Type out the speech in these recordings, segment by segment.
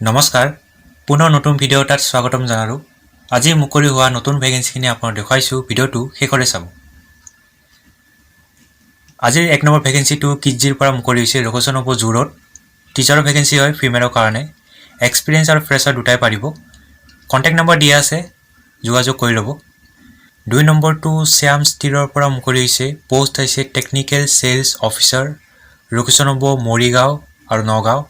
নমস্কাৰ পুনৰ নতুন ভিডিঅ' এটাত স্বাগতম জনালোঁ। আজি মুকলি হোৱা নতুন ভেকেঞ্চিখিনি আপোনাক দেখুৱাইছোঁ, ভিডিঅ'টো শেষলৈ চাব। আজিৰ 1 নম্বৰ ভেকেঞ্চিটো কিডজিৰ পৰা মুকলি হৈছে, লোকেশ্যন হ'ব জোৰত। টিচাৰৰ ভেকেঞ্চি হয়, ফিমেলৰ কাৰণে। এক্সপিৰিয়েঞ্চ আৰু ফ্ৰেছাৰ দুটাই পাৰিব। কণ্টেক্ট নম্বৰ দিয়া আছে, যোগাযোগ কৰি ল'ব। 2 নম্বৰটো শ্যাম ষ্টীলৰ পৰা মুকলি হৈছে, পোষ্ট হৈছে টেকনিকেল চেলছ অফিচাৰ, লোকেশ্যন হ'ব মৰিগাঁও আৰু নগাঁও।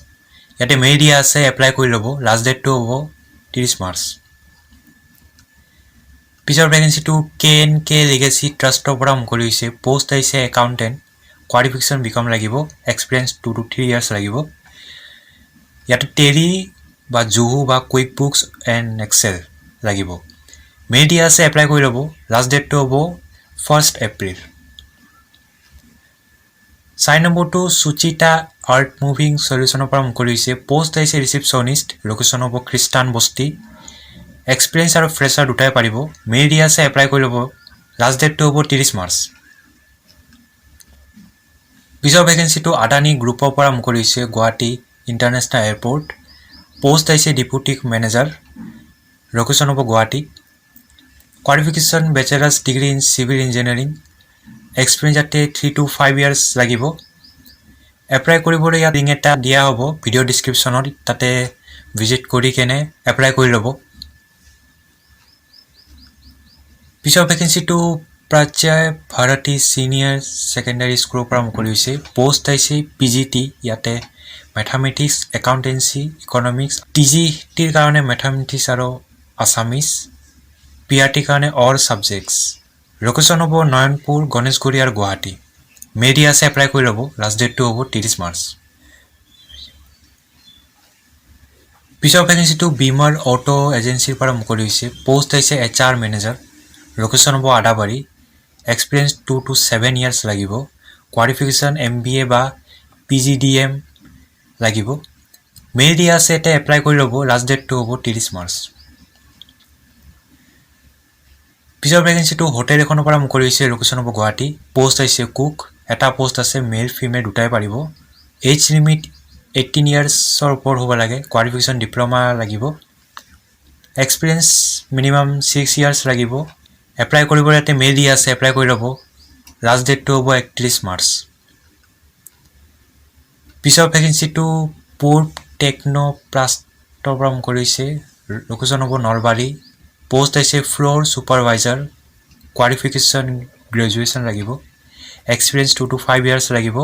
ইয়াতে মেইল দিয়া আছে, এপ্লাই কৰি ল'ব। লাষ্ট ডেটটো হ'ব 30 মাৰ্চ। পিছৰ ভেকেঞ্চিটো KNK লিগেচি ট্ৰাষ্টৰ পৰা মুকলি হৈছে, পোষ্ট আহিছে একাউণ্টেণ্ট, কোৱালিফিকেশ্যন বিকম লাগিব, এক্সপিৰিয়েঞ্চ 2 to 3 ইয়াৰ্ছ লাগিব। ইয়াতে টেলি বা জুহু বা কুইক বুকছ এণ্ড এক্সেল লাগিব। মেইল দিয়া আছে, এপ্লাই কৰি ল'ব। লাষ্ট ডেটটো হ'ব 1 এপ্ৰিল। 4 নম্বৰটো সুচিতা আৰ্ট মুভিং চলিউশ্যনৰ পৰা মুকলি হৈছে, পোষ্ট আহিছে ৰিচিপশ্যনিষ্ট, লোকেশ্যন হ'ব খ্ৰীষ্টান বস্তি, এক্সপিৰিয়েঞ্চ আৰু ফ্ৰেছাৰ দুটাই পাৰিব। মেইল দিয়া আছে, এপ্লাই কৰি ল'ব। লাষ্ট ডেটটো হ'ব 30 মাৰ্চ। পিছৰ ভেকেঞ্চিটো আদানী গ্ৰুপৰ পৰা মুকলি হৈছে, গুৱাহাটী ইণ্টাৰনেশ্যনেল এয়াৰপৰ্ট, পোষ্ট আহিছে ডেপুটি মেনেজাৰ, লোকেশ্যন হ'ব Guwahati, qualification bachelors degree in civil engineering, experience ইয়াতে 3 to 5 ইয়াৰ্ছ লাগিব। এপ্লাই কৰিবলৈ ইয়াত লিংক এটা দিয়া হ'ব ভিডিঅ' ডিছক্ৰিপশ্যনত, তাতে ভিজিট কৰি কেনে এপ্লাই কৰি ল'ব। পিছৰ ভেকেঞ্চিটো প্ৰাচ্যায় ভাৰতী ছিনিয়ৰ ছেকেণ্ডাৰী স্কুলৰ পৰা মুকলি হৈছে, পোষ্ট আহিছে PGT, ইয়াতে মেথামেটিক্স, একাউণ্টেঞ্চি, ইকনমিক্স, TGTৰ কাৰণে মেথামেটিক্স আৰু আছামিছ, PRTৰ কাৰণে অল ছাবজেক্টছ, লোকেশ্যন হ'ব নয়নপুৰ, গণেশগুৰি আৰু গুৱাহাটী। মেইল দিয়া আছে, এপ্লাই কৰি ল'ব। লাষ্ট ডেটটো হ'ব 30 মাৰ্চ। পিছৰ ভেকেঞ্চিটো বিমল অটো এজেঞ্চিৰ পৰা মুকলি হৈছে, পোষ্ট আহিছে HR মেনেজাৰ, লোকেশ্যন হ'ব আদাবাৰী, এক্সপিৰিয়েঞ্চ 2 to 7 ইয়াৰ্ছ লাগিব, কোৱালিফিকেশ্যন MBA বা PGDM লাগিব। মেইল দিয়া আছে, এতিয়া এপ্লাই কৰি ল'ব। লাষ্ট ডেটটো হ'ব 30 মাৰ্চ। পিছৰ ভেকেঞ্চিটো হোটেল এখনৰ পৰা মুকলি হৈছে, লোকেশ্যন হ'ব গুৱাহাটী, পোষ্ট আহিছে কুক, এটা পোষ্ট আছে, মেল ফিমেল দুটাই পাৰিব। এজ লিমিট 18 ইয়াৰ্ছৰ ওপৰত হ'ব লাগে, কোৱালিফিকেশ্যন ডিপ্ল'মা লাগিব, এক্সপিৰিয়েঞ্চ মিনিমাম 6 ইয়াৰ্ছ লাগিব। এপ্লাই কৰিবলৈ ইয়াতে মেইল দিয়া আছে, এপ্লাই কৰি ল'ব। লাষ্ট ডেটটো হ'ব 31 মাৰ্চ। পিছৰ ভেকেঞ্চিটো পূৰ্ব টেকন'প্লাষ্টৰ পৰা মুকলি হৈছে, লোকেশ্যন হ'ব নলবাৰী, পোষ্ট আহিছে ফ্ল'ৰ ছুপাৰভাইজাৰ, কোৱালিফিকেশ্যন গ্ৰেজুৱেশ্যন লাগিব, এক্সপিৰিয়েঞ্চ 2 to 5 ইয়াৰ্ছ লাগিব।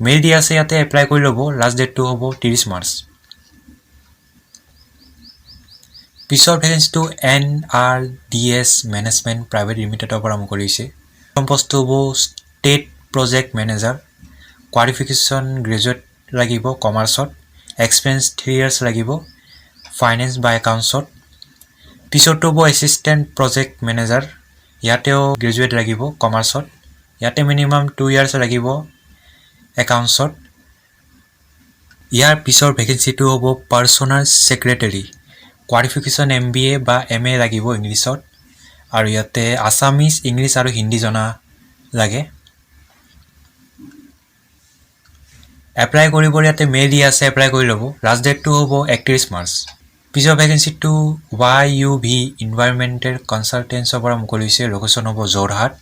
মেইল দিয়া আছে, ইয়াতে এপ্লাই কৰি ল'ব। লাষ্ট ডেটটো হ'ব 30 মাৰ্চ। পিছৰ ভেকেঞ্চিটো NRDS মেনেজমেণ্ট প্ৰাইভেট লিমিটেডৰ পৰা মুকলি হৈছে, পোষ্টটো হ'ব state project manager, qualification graduate লাগিব কমাৰ্চত, এক্সপিৰিয়েঞ্চ 3 ইয়াৰ্ছ লাগিব, ফাইনেন্স বা একাউণ্টছত। পিছৰটো হ'ব এছিষ্টেণ্ট প্ৰজেক্ট মেনেজাৰ, ইয়াতেও গ্ৰেজুৱেট লাগিব কমাৰ্চত, ইয়াতে মিনিমাম 2 ইয়াৰ্ছ লাগিব একাউণ্টছত। ইয়াৰ পিছৰ ভেকেঞ্চিটো হ'ব পাৰ্চনেল ছেক্ৰেটাৰী, কোৱালিফিকেশ্যন MBA বা MA লাগিব ইংলিছত, আৰু ইয়াতে আছামিজ, ইংলিছ আৰু হিন্দী জনা লাগে। এপ্লাই কৰিবলৈ ইয়াতে মেইল দিয়া আছে, এপ্লাই কৰি ল'ব। লাষ্ট ডেটটো হ'ব 31 মাৰ্চ। পিছৰ ভেকেঞ্চিটো YUV ইনভাইৰমেণ্টেল কনচালটেঞ্চৰ পৰা মুকলি হৈছে, লোকেশ্যন হ'ব যোৰহাট,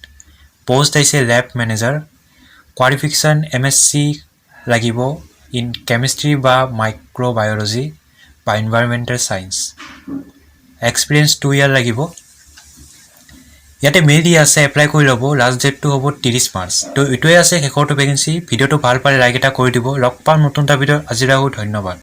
পোষ্ট আহিছে লেব মেনেজাৰ, কোৱালিফিকেশ্যন MSc লাগিব ইন কেমিষ্ট্ৰি বা মাইক্ৰ'বায়'লজি বা ইনভাইৰমেণ্টেল ছায়েন্স, এক্সপিৰিয়েঞ্চ 2 ইয়াৰ লাগিব। ইয়াতে মেইল দিয়া আছে, এপ্লাই কৰি ল'ব। লাষ্ট ডেটটো হ'ব 30 মাৰ্চ। তো এইটোৱে আছে শেষৰটো ভেকেঞ্চি। ভিডিঅ'টো ভাল পালে লাইক এটা কৰি দিব। লগ পাম নতুন এটা ভিডিঅ'ত। আজিলৈ ধন্যবাদ।